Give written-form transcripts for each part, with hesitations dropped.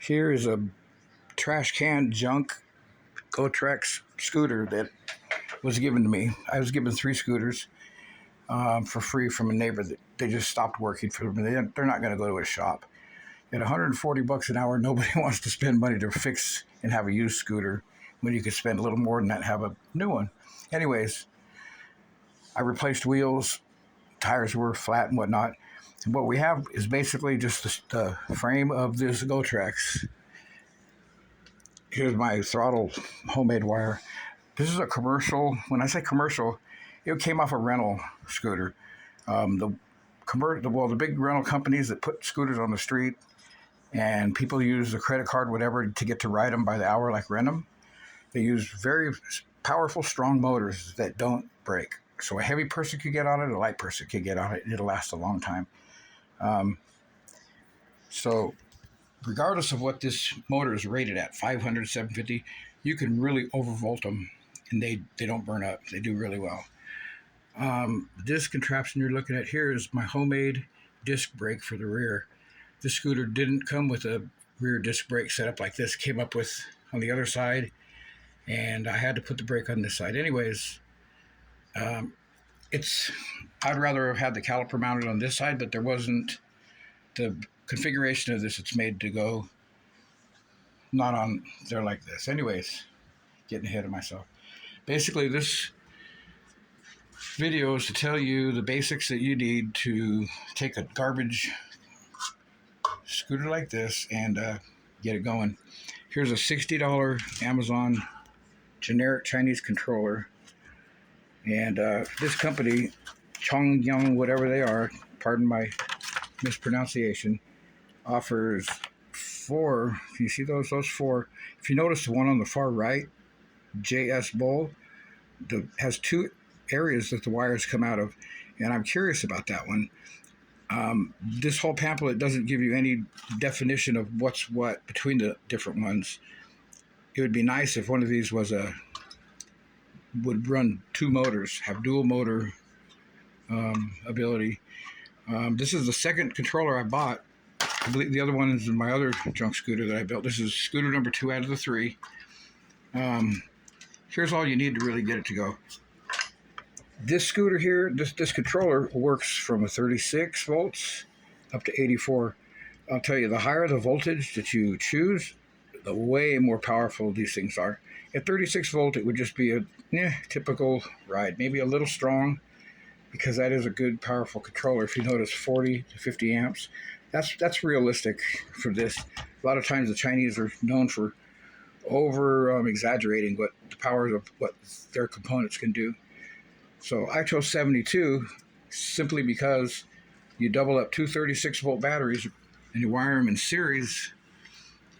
Here is a trash can junk GoTrex scooter that was given to me. I was given 3 scooters for free from a neighbor that they just stopped working for them. They're not going to go to a shop. At $140 an hour, nobody wants to spend money to fix and have a used scooter when you could spend a little more than that and have a new one. Anyways, I replaced wheels, tires were flat and whatnot. And what we have is basically just the frame of this GoTrex. Here's my throttle homemade wire. This is a commercial. When I say commercial, it came off a rental scooter. The big rental companies that put scooters on the street, and people use the credit card, whatever, to get to ride them by the hour, like rent them. They use very powerful, strong motors that don't break. So a heavy person could get on it, a light person could get on it, and it'll last a long time. So regardless of what this motor is rated at, 500, 750, you can really overvolt them, and they don't burn up. They do really well. This contraption you're looking at here is my homemade disc brake for the rear. This scooter didn't come with a rear disc brake set up like this. It came up with on the other side, and I had to put the brake on this side. Anyways, I'd rather have had the caliper mounted on this side, but there wasn't the configuration of this. It's made to go not on there like this. Anyways, getting ahead of myself. Basically, this video is to tell you the basics that you need to take a garbage scooter like this and get it going. Here's a $60 Amazon generic Chinese controller, and this company, Chongyang, whatever they are, pardon my mispronunciation, offers 4. Can you see those 4? If you notice the one on the far right, JS Bowl, has 2 areas that the wires come out of, and I'm curious about that one. This whole pamphlet doesn't give you any definition of what's what between the different ones. It would be nice if one of these would run 2 motors, have dual motor ability. This is the second controller I bought. I believe the other one is my other junk scooter that I built. This is scooter number 2 out of the 3. Here's all you need to really get it to go. This scooter here, this controller works from a 36 volts up to 84. I'll tell you, the higher the voltage that you choose, the way more powerful these things are. At 36 volt, it would just be a typical ride, maybe a little strong, because that is a good, powerful controller. If you notice, 40 to 50 amps, that's realistic for this. A lot of times the Chinese are known for exaggerating what the power of what their components can do. So I chose 72 simply because you double up 2 36-volt batteries and you wire them in series,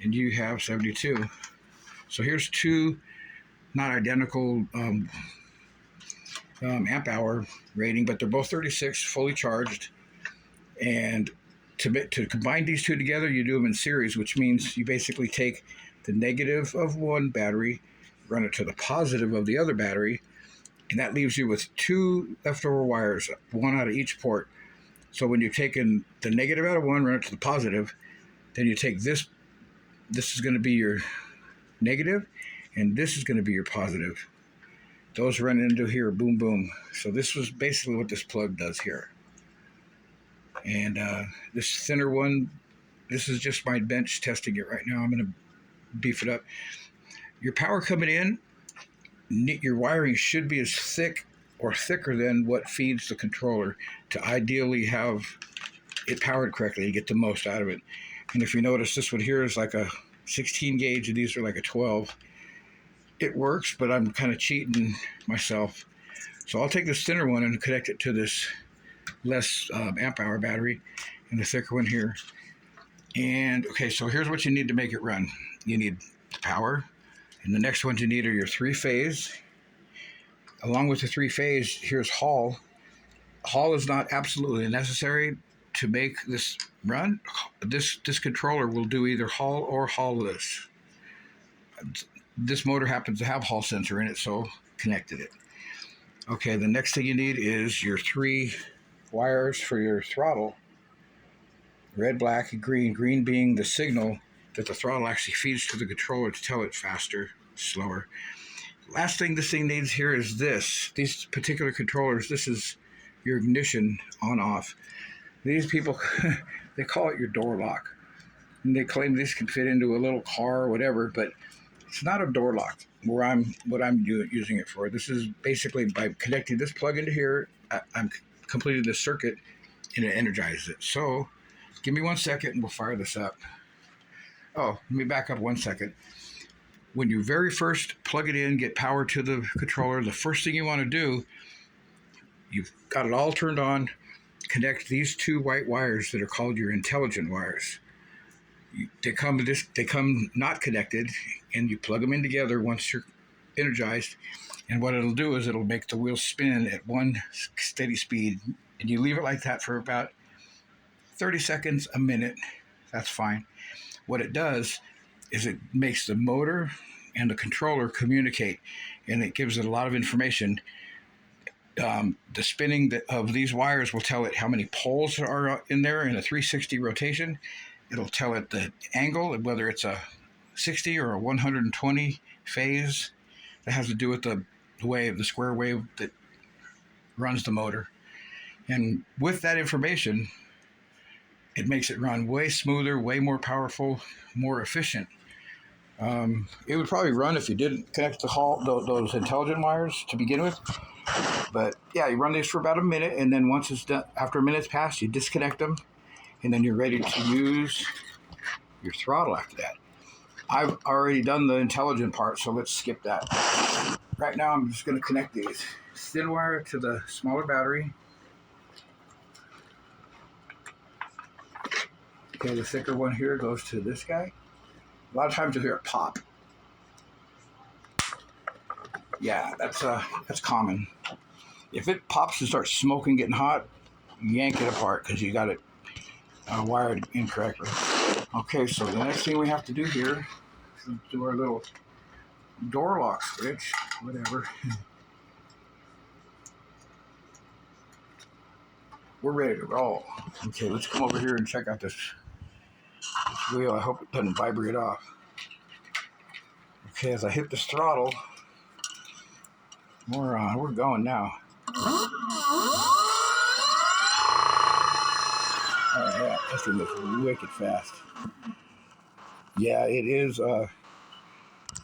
and you have 72. So here's 2 not identical amp hour rating, but they're both 36, fully charged. And to combine these 2 together, you do them in series, which means you basically take the negative of one battery, run it to the positive of the other battery, and that leaves you with 2 leftover wires, 1 out of each port. So when you've taken the negative out of one, run it to the positive, then you take this is going to be your negative, and this is going to be your positive. Those run into here, boom, boom. So this was basically what this plug does here. And this thinner one, this is just my bench testing it right now. I'm going to beef it up. Your power coming in, your wiring should be as thick or thicker than what feeds the controller to ideally have it powered correctly to get the most out of it. And if you notice, this one here is like a 16 gauge, and these are like a 12. It works, but I'm kind of cheating myself. So I'll take this thinner one and connect it to this less amp hour battery, and the thicker one here. And okay, so here's what you need to make it run. You need power, and the next ones you need are your 3-phase. Along with the 3-phase, here's Hall. Hall is not absolutely necessary to make this run. This controller will do either Hall or Hall-less. This motor happens to have Hall sensor in it, so connected it. Okay, the next thing you need is your 3 wires for your throttle. Red, black, and green. Green being the signal that the throttle actually feeds to the controller to tell it faster, slower. Last thing this thing needs here is these particular controllers. This is your ignition on off. These people, they call it your door lock. And they claim this can fit into a little car or whatever, but it's not a door lock what I'm using it for. This is basically by connecting this plug into here, I'm completed this circuit and it energizes it. So give me 1 second and we'll fire this up. Oh, let me back up 1 second. When you very first plug it in, get power to the controller, the first thing you want to do, you've got it all turned on, connect these two white wires that are called your intelligent wires. They come not connected, and you plug them in together once you're energized, and what it'll do is it'll make the wheels spin at one steady speed, and you leave it like that for about 30 seconds, a minute. That's fine. What it does is it makes the motor and the controller communicate, and it gives it a lot of information. The spinning of these wires will tell it how many poles are in there in a 360 rotation. It'll tell it the angle, whether it's a 60 or a 120 phase. That has to do with the wave, the square wave that runs the motor. And with that information, it makes it run way smoother, way more powerful, more efficient. It would probably run if you didn't connect those intelligent wires to begin with. But yeah, you run these for about a minute, and then once it's done, after a minute's passed, you disconnect them, and then you're ready to use your throttle after that. I've already done the intelligent part, so let's skip that. Right now, I'm just going to connect these thin wire to the smaller battery. Okay, the thicker one here goes to this guy. A lot of times you'll hear it pop. Yeah, that's common. If it pops and starts smoking, getting hot, yank it apart because you got it wired incorrectly. Okay, so the next thing we have to do here is do our little door lock switch, whatever. We're ready to roll. Okay, let's come over here and check out this wheel. I hope it doesn't vibrate off. Okay, as I hit this throttle, we're going now. Oh, yeah, this thing is wicked fast. Yeah, it is, what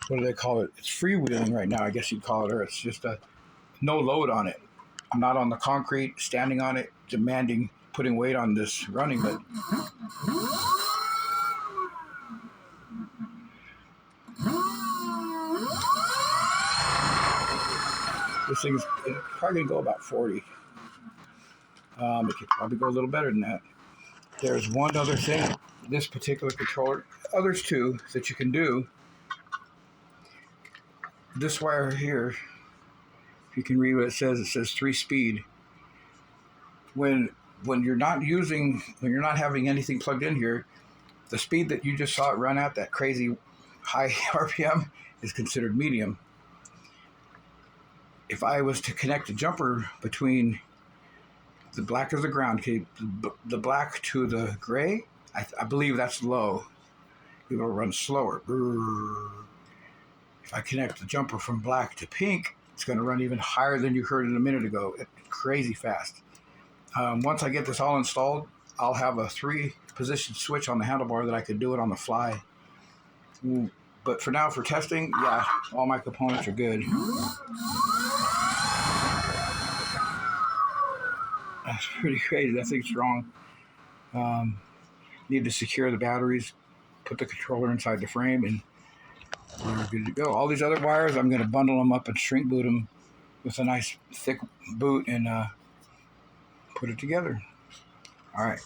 do they call it? It's freewheeling right now, I guess you'd call it, or it's just no load on it. I'm not on the concrete, standing on it, demanding putting weight on this running, but this thing is probably going to go about 40. It could probably go a little better than that. There's one other thing, this particular controller, others too, that you can do. This wire here, if you can read what it says 3-speed. When you're not having anything plugged in here, the speed that you just saw it run at, that crazy high RPM, is considered medium. If I was to connect a jumper between the black of the ground, okay, the black to the gray, I believe that's low. It will run slower. If I connect the jumper from black to pink, it's going to run even higher than you heard it a minute ago. It's crazy fast. Once I get this all installed, I'll have a 3-position switch on the handlebar that I could do it on the fly. But for now, for testing, yeah, all my components are good. That's pretty crazy. That thing's strong. Need to secure the batteries, put the controller inside the frame, and we're good to go. All these other wires, I'm going to bundle them up and shrink boot them with a nice thick boot and put it together. All right.